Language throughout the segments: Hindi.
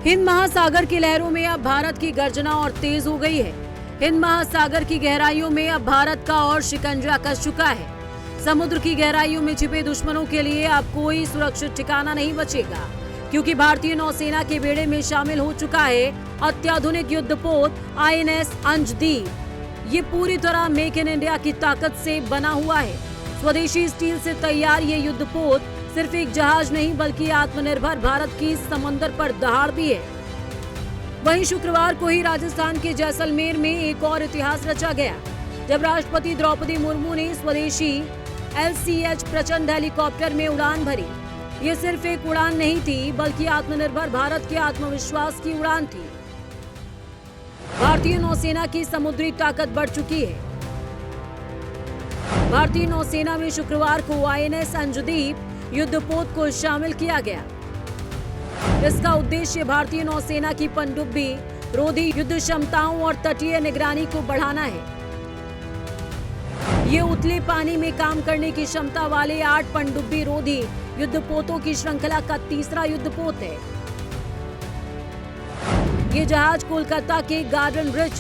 हिंद महासागर की लहरों में अब भारत की गर्जना और तेज हो गई है। हिंद महासागर की गहराइयों में अब भारत का और शिकंजा कस चुका है। समुद्र की गहराइयों में छिपे दुश्मनों के लिए अब कोई सुरक्षित ठिकाना नहीं बचेगा, क्योंकि भारतीय नौसेना के बेड़े में शामिल हो चुका है अत्याधुनिक युद्धपोत INS अंजदीप। ये पूरी तरह मेक इन इंडिया की ताकत से बना हुआ है। स्वदेशी स्टील से तैयार ये युद्धपोत सिर्फ एक जहाज नहीं बल्कि आत्मनिर्भर भारत की समंदर पर दहाड़ भी है। वहीं शुक्रवार को ही राजस्थान के जैसलमेर में एक और इतिहास रचा गया, जब राष्ट्रपति द्रौपदी मुर्मू ने स्वदेशी LCH प्रचंड हेलीकॉप्टर में उड़ान भरी। ये सिर्फ एक उड़ान नहीं थी, बल्कि आत्मनिर्भर भारत के आत्मविश्वास की उड़ान थी। भारतीय नौसेना की समुद्री ताकत बढ़ चुकी है। भारतीय नौसेना में शुक्रवार को INS अंजदीप युद्धपोत को शामिल किया गया। इसका उद्देश्य भारतीय नौसेना की पनडुब्बी रोधी युद्ध क्षमताओं और तटीय निगरानी को बढ़ाना है। ये उथले पानी में काम करने की क्षमता वाले 8 पनडुब्बी रोधी युद्धपोतों की श्रृंखला का तीसरा युद्धपोत है। ये जहाज कोलकाता के garden rich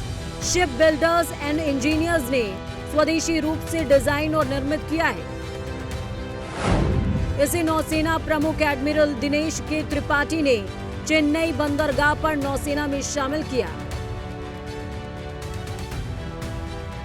ship builders and engineers ने स्वदेशी रूप से डिजाइन और निर्मित किया है। इसे नौसेना प्रमुख एडमिरल दिनेश के त्रिपाठी ने चेन्नई बंदरगाह पर नौसेना में शामिल किया।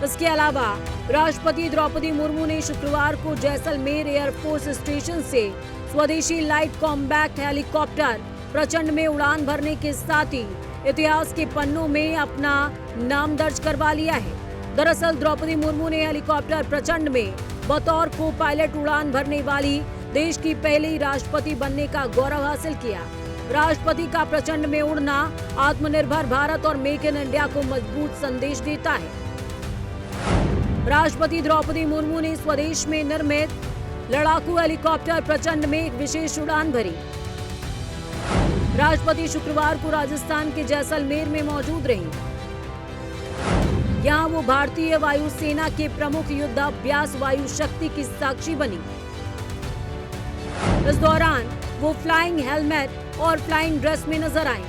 इसके अलावा राष्ट्रपति द्रौपदी मुर्मू ने शुक्रवार को जैसलमेर एयरफोर्स स्टेशन से स्वदेशी लाइट कॉम्बैट हेलीकॉप्टर प्रचंड में उड़ान भरने के साथ ही इतिहास के पन्नों में अपना नाम दर्ज करवा लिया है। दरअसल द्रौपदी मुर्मू ने हेलीकॉप्टर प्रचंड में बतौर को पायलट उड़ान भरने वाली देश की पहली राष्ट्रपति बनने का गौरव हासिल किया। राष्ट्रपति का प्रचंड में उड़ना आत्मनिर्भर भारत और मेक इन इंडिया को मजबूत संदेश देता है। राष्ट्रपति द्रौपदी मुर्मू ने स्वदेश में निर्मित लड़ाकू हेलीकॉप्टर प्रचंड में एक विशेष उड़ान भरी। राष्ट्रपति शुक्रवार को राजस्थान के जैसलमेर में मौजूद रही। यहाँ वो भारतीय वायुसेना के प्रमुख युद्धाभ्यास वायु शक्ति की साक्षी बनी। इस दौरान वो फ्लाइंग हेलमेट और फ्लाइंग ड्रेस में नजर आई।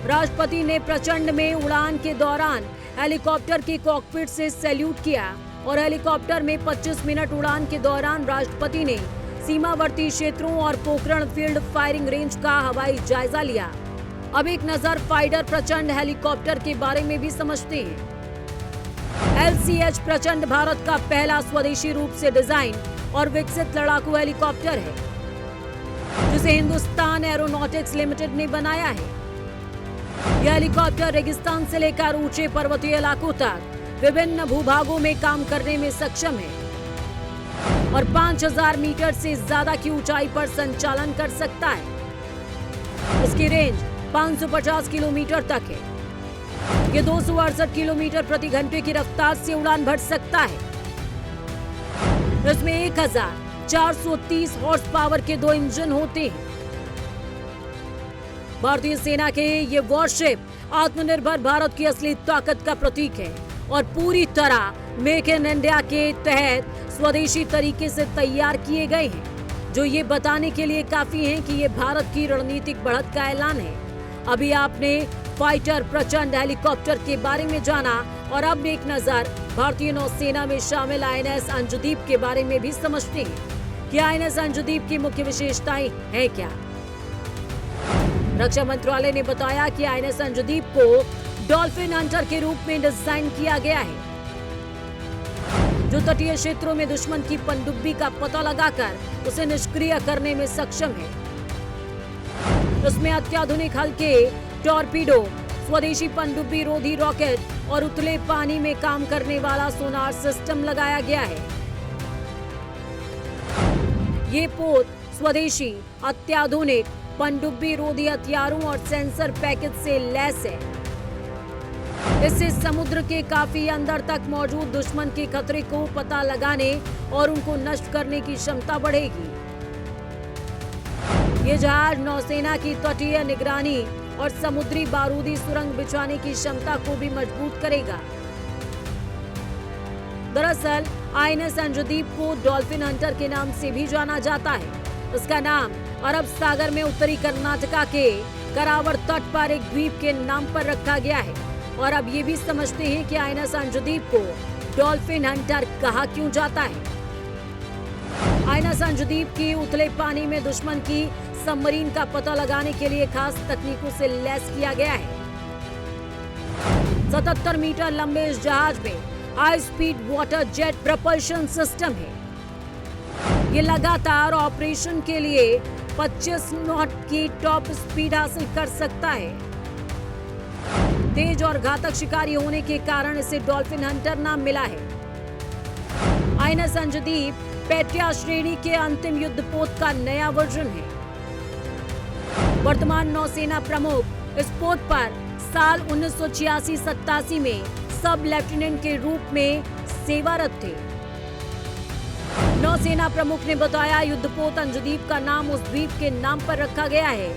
राष्ट्रपति ने प्रचंड में उड़ान के दौरान हेलीकॉप्टर के कॉकपिट से सैल्यूट किया और हेलीकॉप्टर में 25 मिनट उड़ान के दौरान राष्ट्रपति ने सीमावर्ती क्षेत्रों और पोखरण फील्ड फायरिंग रेंज का हवाई जायजा लिया। अब एक नजर फाइटर प्रचंड हेलीकॉप्टर के बारे में भी समझते हैं। LCH प्रचंड भारत का पहला स्वदेशी रूप से डिजाइन और विकसित लड़ाकू हेलीकॉप्टर है, जिसे हिंदुस्तान एरोनॉटिक्स लिमिटेड ने बनाया है। यह हेलीकॉप्टर रेगिस्तान से लेकर ऊंचे पर्वतीय इलाकों तक विभिन्न भूभागों में काम करने में सक्षम है और 5000 मीटर से ज्यादा की ऊंचाई पर संचालन कर सकता है। इसकी रेंज 550 किलोमीटर तक है। ये 268 किलोमीटर प्रति घंटे की रफ्तार से उड़ान भर सकता है। इसमें 1430 हॉर्स पावर के 2 इंजन होते हैं। भारतीय सेना के ये वॉरशिप आत्मनिर्भर भारत की असली ताकत का प्रतीक है और पूरी तरह मेक इन इंडिया के तहत स्वदेशी तरीके से तैयार किए गए हैं, जो ये बताने के लिए काफी हैं कि ये भारत की रणनीतिक बढ़त का ऐलान है। अभी आपने फाइटर प्रचंड हेलीकॉप्टर के बारे में जाना और अब एक नजर भारतीय नौसेना में शामिल INS अंजदीप के बारे में भी समझते हैं कि INS अंजदीप की मुख्य विशेषताएं हैं क्या। रक्षा मंत्रालय ने बताया कि INS अंजदीप को डॉल्फिन हंटर के रूप में डिजाइन किया गया है, जो तटीय क्षेत्रों में दुश्मन की पनडुब्बी का पता लगाकर उसे निष्क्रिय करने में सक्षम है। उसमें अत्याधुनिक हल्के टॉर्पीडो, स्वदेशी पनडुब्बी रोधी रॉकेट और उतले पानी में काम करने वाला सोनार सिस्टम लगाया गया है। ये पोत स्वदेशी अत्याधुनिक पनडुब्बी रोधी हथियारों और सेंसर पैकेज से लैस है। इससे समुद्र के काफी अंदर तक मौजूद दुश्मन के खतरे को पता लगाने और उनको नष्ट करने की क्षमता बढ़ेगी। ये जहाज नौसेना की तटीय निगरानी और समुद्री बारूदी सुरंग बिछाने की क्षमता को भी मजबूत करेगा। दरअसल INS अंजदीप को डॉल्फिन हंटर के नाम से भी जाना जाता है। उसका नाम अरब सागर में उत्तरी कर्नाटका के करावड़ तट पर एक द्वीप के नाम पर रखा गया है। और अब ये भी समझते हैं कि आईएनएस अंजुदीप को डॉल्फिन हंटर कहा क्यों जाता है। आईएनएस अंजुदीप की उथले पानी में दुश्मन की सबमरीन का पता लगाने के लिए खास तकनीकों से लैस किया गया है। 77 मीटर लंबे इस जहाज में high speed water jet propulsion system है। ये लगातार ऑपरेशन के लिए 25 नॉट की टॉप स्पीड हासिल कर सकता है। तेज और घातक शिकारी होने के कारण इसे डॉल्फिन हंटर नाम मिला है। आईएनएस अंजुदीप पेट्रिया श्रेणी के अंतिम युद्धपोत का नया वर्जन है। वर्तमान नौसेना प्रमुख इस पोत पर साल 1986-87 में सब लेफ्टिनेंट के रूप में सेवारत थे। नौसेना प्रमुख ने बताया, युद्धपोत अंजुदीप का नाम उस द्वीप के नाम पर रखा गया है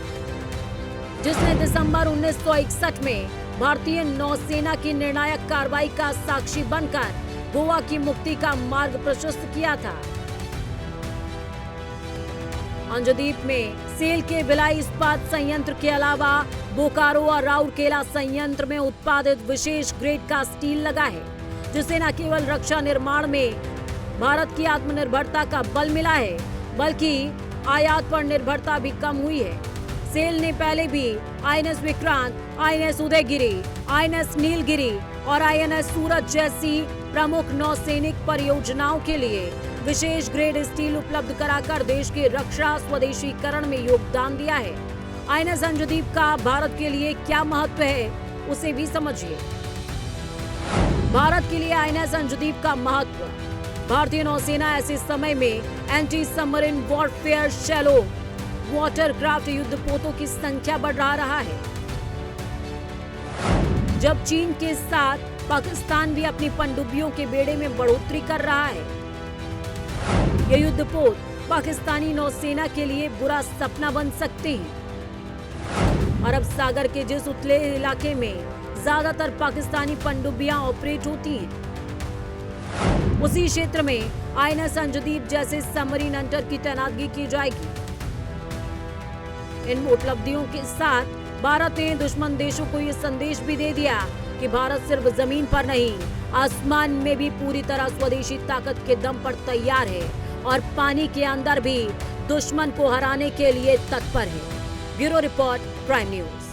जिसने दिसंबर 1961 में भारतीय नौसेना की निर्णायक कार्रवाई का साक्षी बनकर गोवा की मुक्ति का मार्ग प्रशस्त किया था। अंजुदीप में सेल के भिलाई इस्पात संयंत्र के अलावा बोकारो और राउरकेला संयंत्र में उत्पादित विशेष ग्रेड का स्टील लगा है, जिससे न केवल रक्षा निर्माण में भारत की आत्मनिर्भरता का बल मिला है, बल्कि आयात पर निर्भरता भी कम हुई है। सेल ने पहले भी INS Vikrant, INS Udaygiri, INS Nilgiri और आईएनएस सूरज जैसी प्रमुख नौसैनिक परियोजनाओं के लिए विशेष ग्रेड स्टील उपलब्ध कराकर देश के रक्षा स्वदेशीकरण में योगदान दिया है। आईएनएस अंजुदीप का भारत के लिए क्या महत्व है, उसे भी समझिए। भारत के लिए आईएनएस अंजुदीप का महत्व। भारतीय नौसेना ऐसे समय में anti submarine warfare shallow watercraft युद्धपोतों की संख्या बढ़ा रहा है। जब चीन के साथ पाकिस्तान भी अपनी पनडुब्बियों के बेड़े में बढ़ोतरी कर रहा है, ये युद्धपोत पाकिस्तानी नौसेना के लिए बुरा सपना बन सकते हैं। अरब सागर के जिस उथले इलाके में ज्यादातर पाकिस्तानी पनडुब्बियां ऑपरेट होती हैं, उसी क्षेत्र में आईएनएस अंजुदीप जैसे सबमरीन हंटर की तैनातगी की जाएगी। इन उपलब्धियों के साथ भारत ने दुश्मन देशों को ये संदेश भी दे दिया कि भारत सिर्फ जमीन पर नहीं, आसमान में भी पूरी तरह स्वदेशी ताकत के दम पर तैयार है और पानी के अंदर भी दुश्मन को हराने के लिए तत्पर है। Bureau report, prime news.